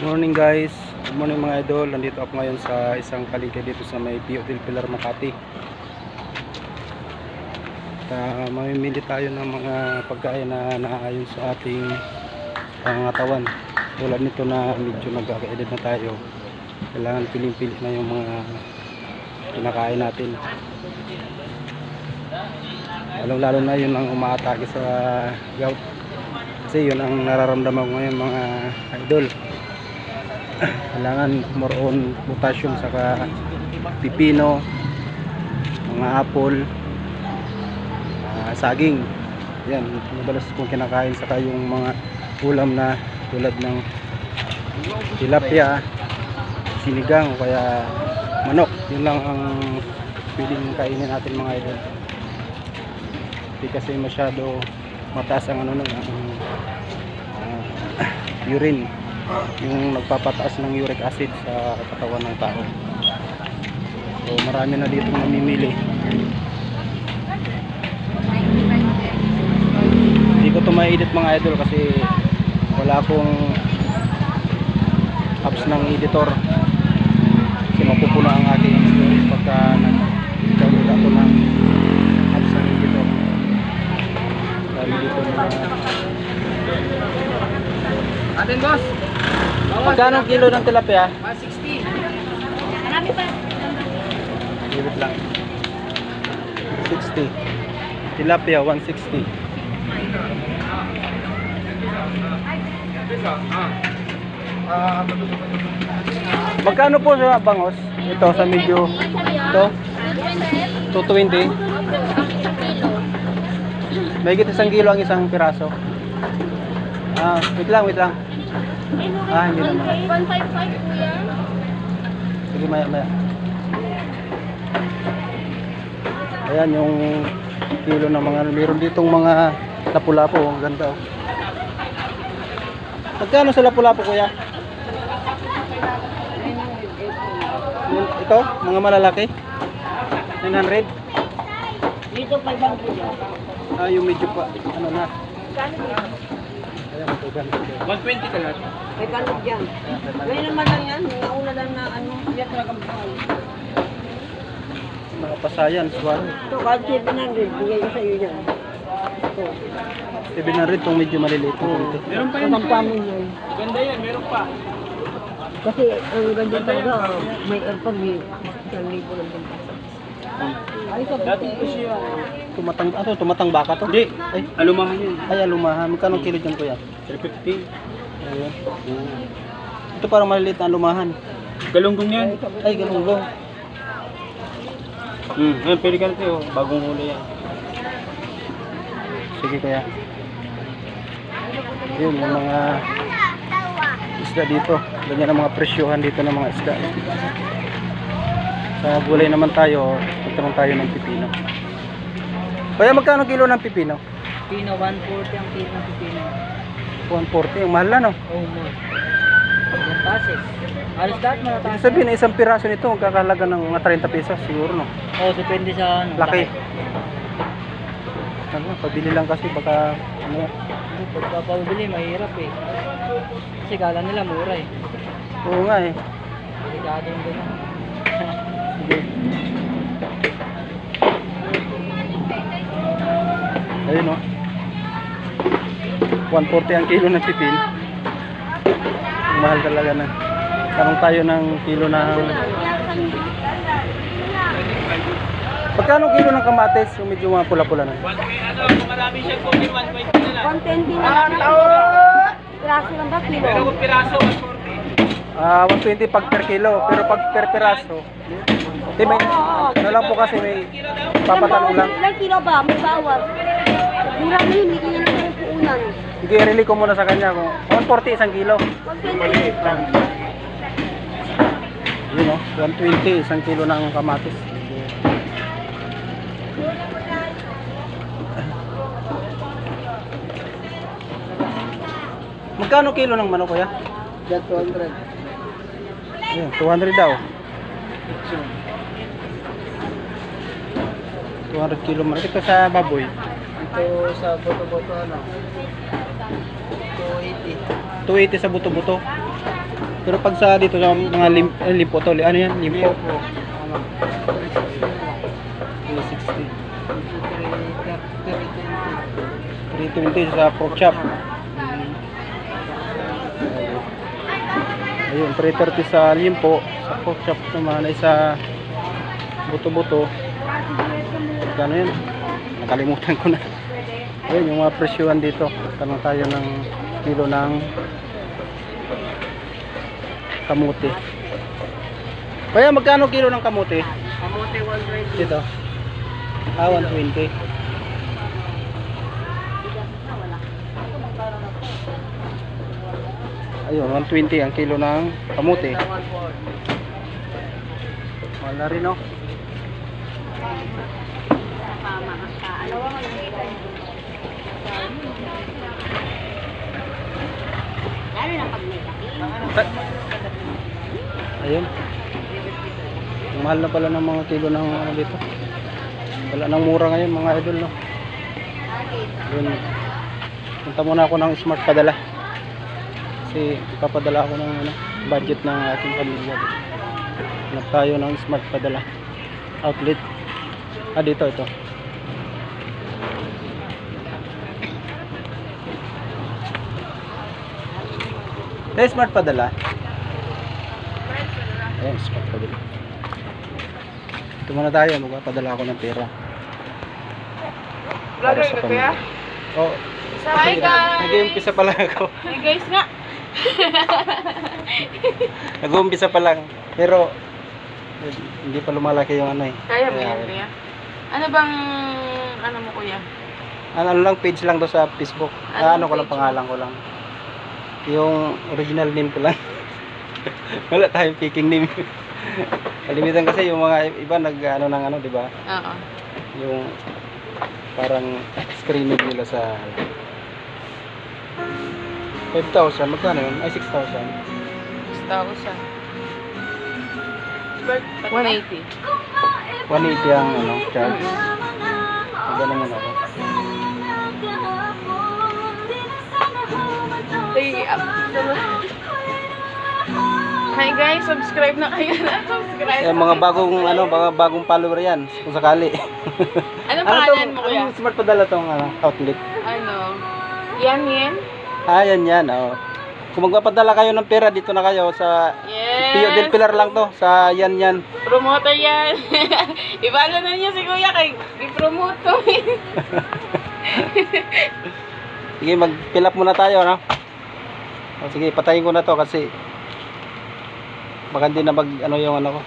Morning guys, good morning mga idol. Nandito ako ngayon sa isang palengke dito sa may Pio del Pilar, Makati. Mamimili tayo ng mga pagkain na naayon sa ating pangangatawan. Tulad nito na medyo nagkakaedad na tayo, kailangan piling-pili na yung mga kinakain natin. Lalo na yun ang umaatake sa gout, kasi yun ang nararamdaman ko ngayon mga idol. Kailangan more on potassium, saka pipino, mga apple, saging. Yan, madalas kong kinakain, saka yung mga ulam na tulad ng tilapia, sinigang, o kaya manok. Yun lang ang pwedeng kainin natin mga idol. Hindi kasi masyado mataas ang urine, yung nagpapataas ng uric acid sa katawan ng tao. So marami na dito namimili. Hindi ko to ma-edit mga idol kasi wala akong apps ng editor, kasi mapupula ang aking stories pagka nag-download ako ng apps ng editor. Dahil dito na Atin boss. magkano kilo ng tilapia? 160. Marami pa. Libit lang. 60. Tilapia 160. Magkano po sa bangos? Ito sa medyo. Ito 220. May higit 1 kilo ang isang piraso. Wait lang. Hindi naman. 155 kuya. Sige, maya. Ayan yung kilo ng mga, meron ditong mga lapu-lapu. Ang ganda, oh. Magkano sa lapu-lapu kuya? Ito, mga malalaki 900. Dito 500. Yung medyo pa ano na. Ayan, ito ganda. 120 ka lang. May kanog dyan. Ngayon naman lang yan. Nauna lang na ano. Yan talagang mahal. Mga pasayan, swaro. Ito, kahit 700. Bigay ko sa iyo yan. Ito. 700 itong medyo maliliit. Meron pa yun. Ang pampamon yun. Ganda yan, meron pa. Kasi ang ganda talaga. May airpag eh. 1,000 lang din. Ay, sabi Dati ko siya. Tumatang baka to? Hindi. Ay, Alumahan yun. alumahan. Magkano kilo dyan kuya? 350. Ayun. Ito parang maliliit na alumahan. Galunggong yan. Ay, galunggong. Ngayon, pwede ka natin. Bagong huli yan. Sige kaya. Yun, yung mga isda dito. Ganyan ang mga presyohan dito ng mga isda. Sa gulay naman tayo, magkaroon tayo ng pipino. Kaya magkano kilo ng pipino? Pino, 140 ang kilo ng pipino. 140, ang mahal na no? Oh, mo. Yung pases. Alas lahat Ibig malataas. sabihin na isang piraso nito magkakalaga ng mga 30 pesos siguro no? Oh, depende sa ano. Laki. Pabili lang kasi baka ano. Pagpapabili, mahirap eh. Kasi kala nila mura eh. Oo nga eh. Delikado yung gano'n. Sige. Ayun no. 140 ang kilo ng pipin. Mahal talaga na. Tanong tayo ng kilo ng... Pagkano kilo ng kamatis? Yung medyo mga pula-pula na. Kung marami siyang kopi, 120 na lang. 120 na lang. Piraso lang ba kilo? Pero kung piraso, 140. 120 pag per kilo. Pero pag per piraso, di may... Ano lang po kasi may papatanong lang. Ilang kilo ba? May bawal. Mura na yun, hindi yan ang puunan. Sige, i-relay ko muna sa kanya kung 140 isang kilo. 120. Yun o, 120 isang kilo ng kamatis. Magkano kilo ng manok kuya? 200. Ayun, 200 daw. 200 kilo manok. Ito sa baboy. Ito sa boto-boto ano? 280. 280 sa buto-buto. Pero pag sa dito sa mga limpo to, ano yan? Limpo. 360. 320 sa pork chop. Ayun, 330 sa limpo. Sa pork chop naman ay sa buto-buto. Magkano yun? Nakalimutan ko na. Ayun, yung mga presyuhan dito. Tanong tayo ng kilo ng kamuti. Kaya magkano kilo ng kamuti? Kamote 120. Dito. 120. Ayun, 120 ang kilo ng kamuti. Wala rin, no? Ayun. Ang mahal na pala ng mga kilo ng ano dito. Wala nang mura ngayon mga idol, no? Ayun. Punta muna ako ng smart padala. Kasi ipapadala ako ng ano, budget ng ating pamilya. Hanap tayo ng smart padala outlet. Dito ito. Smart padala. Ayan, smart padala. Ito muna tayo, magpapadala ako ng pera. Vlogger ka kuya? Oh, Hi guys! nag-uumpisa pa lang ako. Hi guys nga! Nag-uumpisa pa lang. Pero hindi pa lumalaki yung ano eh. Kaya mo yan kuya? Ano bang, ano mo kuya? Ano lang, page lang to sa Facebook. Anong Ano ko lang, page pangalan ko lang. Yung original name ko lang. Wala tayong faking name. Kalimitan kasi yung mga iba nag-ano ng ano, di ba? Oo. Yung parang screening nila sa 5,000. Magkano yun? Ay, 6,000. 6,000. 180. 180 ang ano, charge. Ganun mo na ako. Hi guys, subscribe na kayo na. Subscribe. Mga bagong ano, mga bagong follower yan kung sakali. Ano pangalan mo kuya? Anong smart padala tong outlet? Ano? Yan. Yan. Oh. Kung magpapadala kayo ng pera, dito na kayo sa Yes. Pio del Pilar lang to, sa yan. Promoter yan. Ibala na niya si kuya kay i-promote to. Sige, mag-fill up muna tayo, no? O, sige, patayin ko na to kasi baka hindi na mag ano yung ano ko.